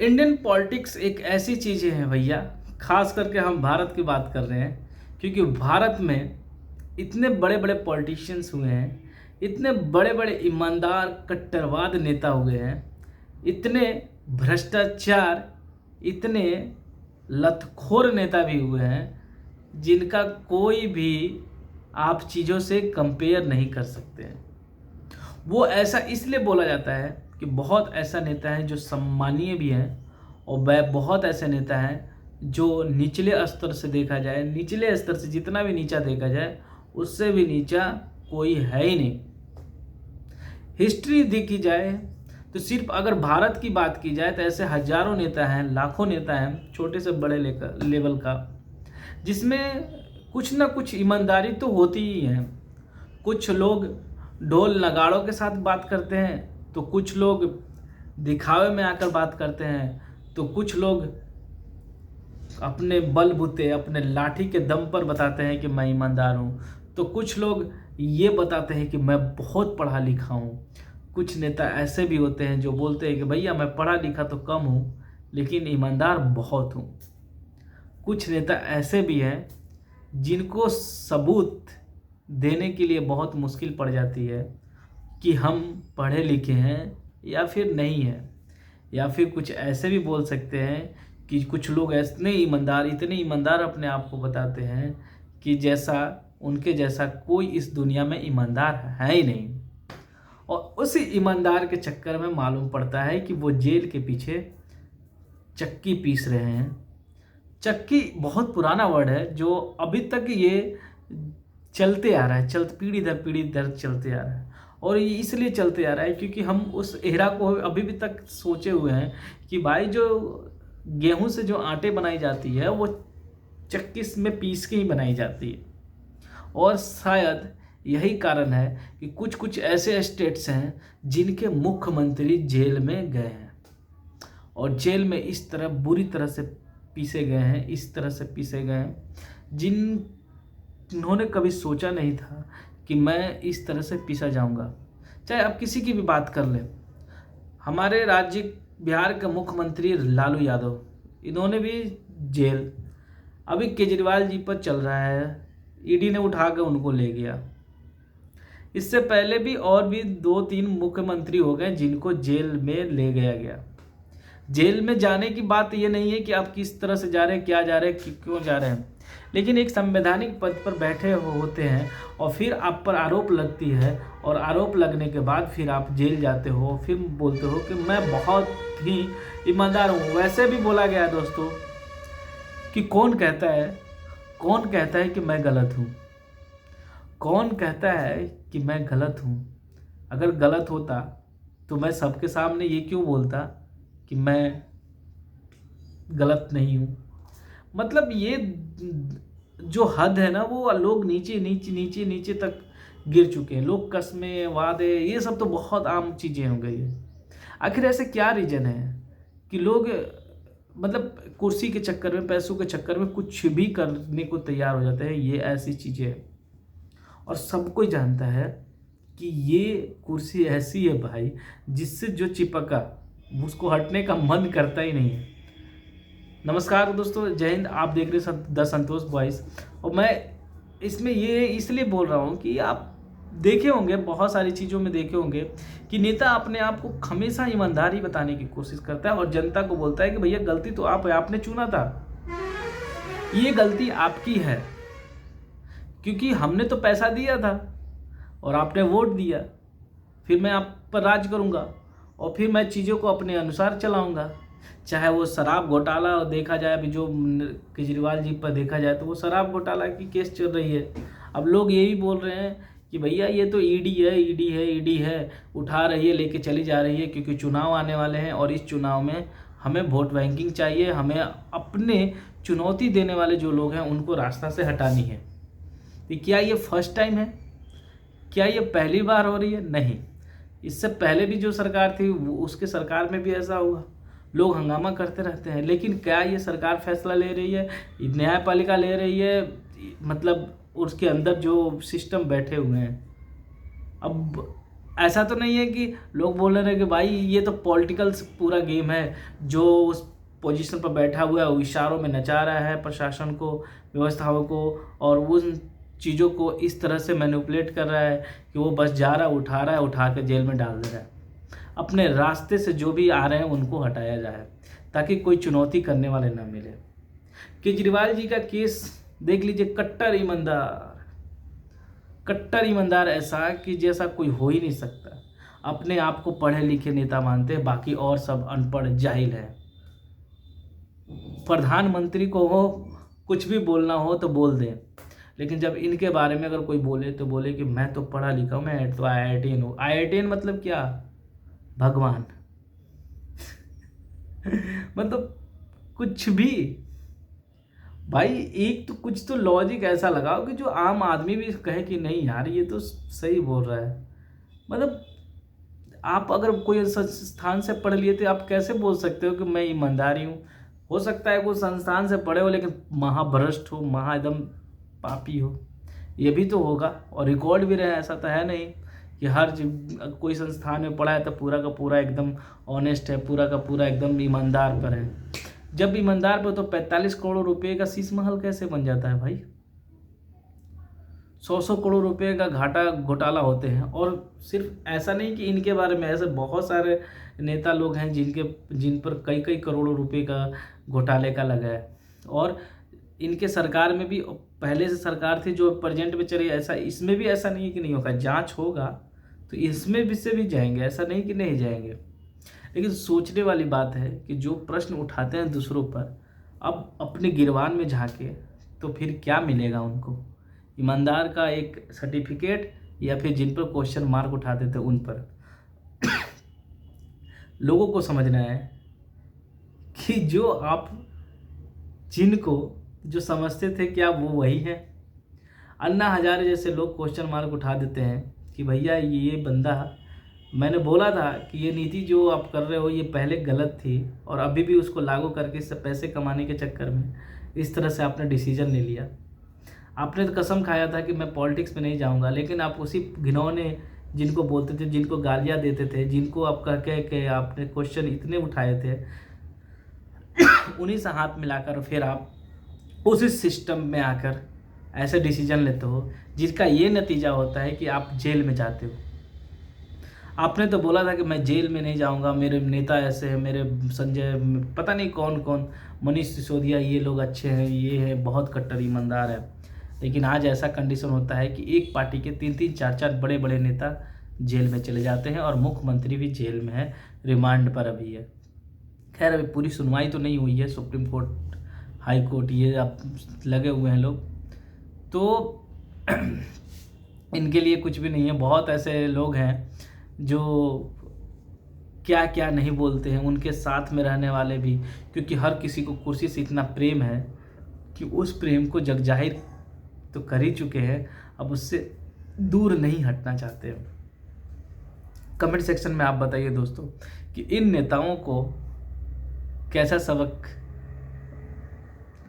Indian politics एक ऐसी चीज़ है भैया, खास करके हम भारत की बात कर रहे हैं, क्योंकि भारत में इतने बड़े बड़े पॉलिटिशियंस हुए हैं, इतने बड़े बड़े ईमानदार कट्टरवाद नेता हुए हैं, इतने भ्रष्टाचार, इतने लतखोर नेता भी हुए हैं जिनका कोई भी आप चीज़ों से कंपेयर नहीं कर सकते हैं। वो ऐसा इसलिए बोला जाता है कि बहुत ऐसा नेता है जो सम्मानीय भी हैं, और वह बहुत ऐसे नेता हैं जो निचले स्तर से देखा जाए, निचले स्तर से जितना भी नीचा देखा जाए उससे भी नीचा कोई है ही नहीं। हिस्ट्री देखी जाए तो सिर्फ अगर भारत की बात की जाए तो ऐसे हजारों नेता हैं, लाखों नेता हैं, छोटे से बड़े लेवल का, जिसमें कुछ ना कुछ ईमानदारी तो होती ही है। कुछ लोग ढोल नगाड़ों के साथ बात करते हैं, तो कुछ लोग दिखावे में आकर बात करते हैं, तो कुछ लोग अपने बलबूते, अपने लाठी के दम पर बताते हैं कि मैं ईमानदार हूँ, तो कुछ लोग ये बताते हैं कि मैं बहुत पढ़ा लिखा हूँ। कुछ नेता ऐसे भी होते हैं जो बोलते हैं कि भैया मैं पढ़ा लिखा तो कम हूँ लेकिन ईमानदार बहुत हूँ। कुछ नेता ऐसे भी हैं जिनको सबूत देने के लिए बहुत मुश्किल पड़ जाती है कि हम पढ़े लिखे हैं या फिर नहीं हैं, या फिर कुछ ऐसे भी बोल सकते हैं कि कुछ लोग इतने ईमानदार अपने आप को बताते हैं कि जैसा उनके जैसा कोई इस दुनिया में ईमानदार है ही नहीं। और उसी ईमानदार के चक्कर में मालूम पड़ता है कि वो जेल के पीछे चक्की पीस रहे हैं। चक्की बहुत पुराना वर्ड है जो अभी तक ये चलते आ रहा है, पीढ़ी दर चलते आ रहा है। और ये इसलिए चलते आ रहा है क्योंकि हम उस एरा को अभी भी तक सोचे हुए हैं कि भाई जो गेहूं से जो आटे बनाई जाती है वो चक्की में पीस के ही बनाई जाती है। और शायद यही कारण है कि कुछ कुछ ऐसे स्टेट्स हैं जिनके मुख्यमंत्री जेल में गए हैं, और जेल में इस तरह बुरी तरह से पीसे गए हैं, इस तरह से पीसे गए हैं जिन्होंने कभी सोचा नहीं था कि मैं इस तरह से पीसा जाऊंगा। चाहे आप किसी की भी बात कर लें, हमारे राज्य बिहार के मुख्यमंत्री लालू यादव, इन्होंने भी जेल, अभी केजरीवाल जी पर चल रहा है, ईडी ने उठा कर उनको ले गया। इससे पहले भी और भी 2-3 मुख्यमंत्री हो गए जिनको जेल में ले गया। जेल में जाने की बात ये नहीं है कि आप किस तरह से जा रहे हैं, क्या जा रहे हैं, क्यों जा रहे हैं, लेकिन एक संवैधानिक पद पर बैठे होते हैं और फिर आप पर आरोप लगती है, और आरोप लगने के बाद फिर आप जेल जाते हो, फिर बोलते हो कि मैं बहुत ही ईमानदार हूँ। वैसे भी बोला गया है दोस्तों कि कौन कहता है कि मैं गलत हूँ? कौन कहता है कि मैं गलत हूँ? अगर गलत होता तो मैं सबके सामने ये क्यों बोलता कि मैं गलत नहीं हूँ? मतलब ये जो हद है ना, वो लोग नीचे तक गिर चुके हैं। लोग कस्में, वादे, ये सब तो बहुत आम चीज़ें हो गई है। आखिर ऐसे क्या रीज़न है कि लोग मतलब कुर्सी के चक्कर में, पैसों के चक्कर में कुछ भी करने को तैयार हो जाते हैं? ये ऐसी चीज़ें हैं और सब कोई जानता है कि ये कुर्सी ऐसी है भाई जिससे जो चिपका उसको हटने का मन करता ही नहीं है। नमस्कार दोस्तों, जय हिंद। आप देख रहे हैं द संतोष वॉइस, और मैं इसमें ये इसलिए बोल रहा हूँ कि आप देखे होंगे, बहुत सारी चीज़ों में देखे होंगे कि नेता अपने आप को हमेशा ईमानदारी बताने की कोशिश करता है और जनता को बोलता है कि भैया गलती तो आपने चुना था, ये गलती आपकी है, क्योंकि हमने तो पैसा दिया था और आपने वोट दिया, फिर मैं आप पर राज करूँगा और फिर मैं चीज़ों को अपने अनुसार चलाऊँगा। चाहे वो शराब घोटाला देखा जाए, अभी जो केजरीवाल जी पर देखा जाए तो वो शराब घोटाला की केस चल रही है। अब लोग ये भी बोल रहे हैं कि भैया ये तो ईडी है, उठा रही है, लेके चली जा रही है, क्योंकि चुनाव आने वाले हैं और इस चुनाव में हमें वोट बैंकिंग चाहिए, हमें अपने चुनौती देने वाले जो लोग हैं उनको रास्ता से हटानी है। तो क्या ये फर्स्ट टाइम है? क्या ये पहली बार हो रही है? नहीं, इससे पहले भी जो सरकार थी उसके सरकार में भी ऐसा हुआ, लोग हंगामा करते रहते हैं। लेकिन क्या ये सरकार फैसला ले रही है? न्यायपालिका ले रही है, मतलब उसके अंदर जो सिस्टम बैठे हुए हैं। अब ऐसा तो नहीं है कि लोग बोल रहे हैं कि भाई ये तो पॉलिटिकल पूरा गेम है, जो उस पोजीशन पर बैठा हुआ है वो इशारों में नचा रहा है प्रशासन को, व्यवस्थाओं को, और उन चीज़ों को इस तरह से मैनिपुलेट कर रहा है कि वो बस जा रहा है, उठा रहा है, उठा के जेल में डाल दे रहा है। अपने रास्ते से जो भी आ रहे हैं उनको हटाया जाए ताकि कोई चुनौती करने वाले ना मिले। केजरीवाल जी का केस देख लीजिए, कट्टर ईमानदार ऐसा कि जैसा कोई हो ही नहीं सकता। अपने आप को पढ़े लिखे नेता मानते हैं, बाकी और सब अनपढ़ जाहिल है। प्रधानमंत्री को हो कुछ भी बोलना हो तो बोल दें, लेकिन जब इनके बारे में अगर कोई बोले तो बोले कि मैं तो पढ़ा लिखा हूँ, मैं तो IITN हूँ। IITN मतलब क्या? भगवान। मतलब कुछ भी। भाई एक तो कुछ तो लॉजिक ऐसा लगाओ कि जो आम आदमी भी कहे कि नहीं यार ये तो सही बोल रहा है। मतलब आप अगर कोई संस्थान से पढ़ लिए तो आप कैसे बोल सकते हो कि मैं ईमानदारी हूँ? हो सकता है वो संस्थान से पढ़े हो लेकिन महाभ्रष्ट हो, महा एकदम पापी हो, ये भी तो होगा। और रिकॉर्ड भी रहे, ऐसा तो है नहीं कि कोई संस्थान में पढ़ा है तो पूरा का पूरा एकदम ऑनेस्ट है, पूरा का पूरा एकदम ईमानदार पर है। जब ईमानदार पर तो 45 करोड़ रुपए का शीश महल कैसे बन जाता है भाई? 100 करोड़ रुपए का घोटाला होते हैं। और सिर्फ ऐसा नहीं कि इनके बारे में, ऐसे बहुत सारे नेता लोग हैं जिन पर कई कई करोड़ों रुपए का घोटाले का लगा है। और इनके सरकार में भी पहले से सरकार थी जो प्रेजेंट में चली, ऐसा इसमें भी ऐसा नहीं है कि नहीं होगा, जांच होगा तो इसमें भी से भी जाएंगे, ऐसा नहीं कि नहीं जाएंगे। लेकिन सोचने वाली बात है कि जो प्रश्न उठाते हैं दूसरों पर, अब अपने गिरबान में झांके तो फिर क्या मिलेगा उनको? ईमानदार का एक सर्टिफिकेट, या फिर जिन पर क्वेश्चन मार्क उठाते थे उन पर। लोगों को समझना है कि जिनको जो समझते थे क्या वो वही है। अन्ना हजारे जैसे लोग क्वेश्चन मार्क उठा देते हैं कि भैया ये बंदा, मैंने बोला था कि ये नीति जो आप कर रहे हो ये पहले गलत थी और अभी भी उसको लागू करके इससे पैसे कमाने के चक्कर में इस तरह से आपने डिसीजन ले लिया। आपने तो कसम खाया था कि मैं पॉलिटिक्स में नहीं जाऊंगा, लेकिन आप उसी घिनौने जिनको बोलते थे, जिनको गालियां देते थे, जिनको आप कह के आपने क्वेश्चन इतने उठाए थे, उन्हीं से हाथ मिलाकर फिर आप उसी सिस्टम में आकर ऐसे डिसीजन लेते हो जिसका ये नतीजा होता है कि आप जेल में जाते हो। आपने तो बोला था कि मैं जेल में नहीं जाऊंगा, मेरे नेता ऐसे हैं, मेरे संजय पता नहीं कौन कौन, मनीष सिसोदिया, ये लोग अच्छे हैं, ये है बहुत कट्टर ईमानदार है। लेकिन आज ऐसा कंडीशन होता है कि एक पार्टी के 3-3, 4-4 बड़े बड़े नेता जेल में चले जाते हैं और मुख्यमंत्री भी जेल में है, रिमांड पर अभी है। खैर अभी पूरी सुनवाई तो नहीं हुई है, सुप्रीम कोर्ट, हाई कोर्ट, ये अब लगे हुए हैं लोग, तो इनके लिए कुछ भी नहीं है। बहुत ऐसे लोग हैं जो क्या क्या नहीं बोलते हैं, उनके साथ में रहने वाले भी, क्योंकि हर किसी को कुर्सी से इतना प्रेम है कि उस प्रेम को जग जाहिर तो कर ही चुके हैं, अब उससे दूर नहीं हटना चाहते हैं। कमेंट सेक्शन में आप बताइए दोस्तों कि इन नेताओं को कैसा सबक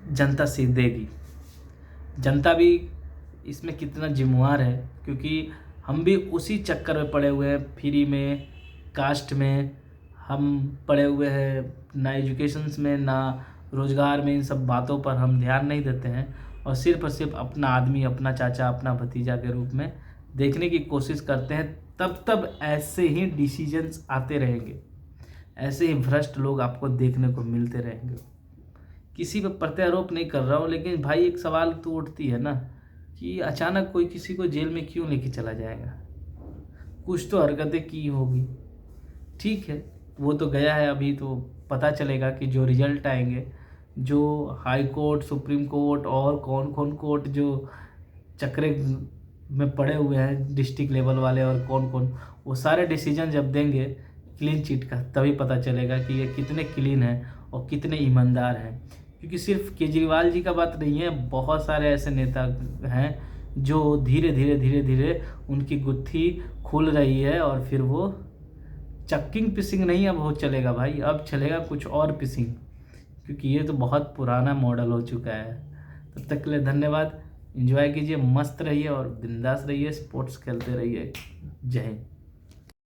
जनता सीख देगी। जनता भी इसमें कितना जिम्मेवार है, क्योंकि हम भी उसी चक्कर में पड़े हुए हैं, फ्री में, कास्ट में हम पड़े हुए हैं, ना एजुकेशंस में, ना रोज़गार में। इन सब बातों पर हम ध्यान नहीं देते हैं और सिर्फ अपना आदमी, अपना चाचा, अपना भतीजा के रूप में देखने की कोशिश करते हैं। तब ऐसे ही डिसीजंस आते रहेंगे, ऐसे ही भ्रष्ट लोग आपको देखने को मिलते रहेंगे। किसी पर प्रत्यारोप नहीं कर रहा हूँ, लेकिन भाई एक सवाल तो उठती है ना कि अचानक कोई किसी को जेल में क्यों लेके चला जाएगा? कुछ तो हरकतें की होगी। ठीक है, वो तो गया है, अभी तो पता चलेगा कि जो रिजल्ट आएंगे, जो हाई कोर्ट, सुप्रीम कोर्ट और कौन कौन कोर्ट जो चक्रे में पड़े हुए हैं डिस्ट्रिक्ट लेवल वाले और कौन कौन, वो सारे डिसीजन जब देंगे क्लीन चिट का, तभी पता चलेगा कि ये कितने क्लीन हैं और कितने ईमानदार हैं। क्योंकि सिर्फ केजरीवाल जी का बात नहीं है, बहुत सारे ऐसे नेता हैं जो धीरे धीरे उनकी गुत्थी खुल रही है और फिर वो चक्किंग पिसिंग नहीं अब हो चलेगा भाई, अब चलेगा कुछ और पिसिंग, क्योंकि ये तो बहुत पुराना मॉडल हो चुका है। तब तक के लिए धन्यवाद, एंजॉय कीजिए, मस्त रहिए और बिंदास रहिए, स्पोर्ट्स खेलते रहिए। जय हिंद।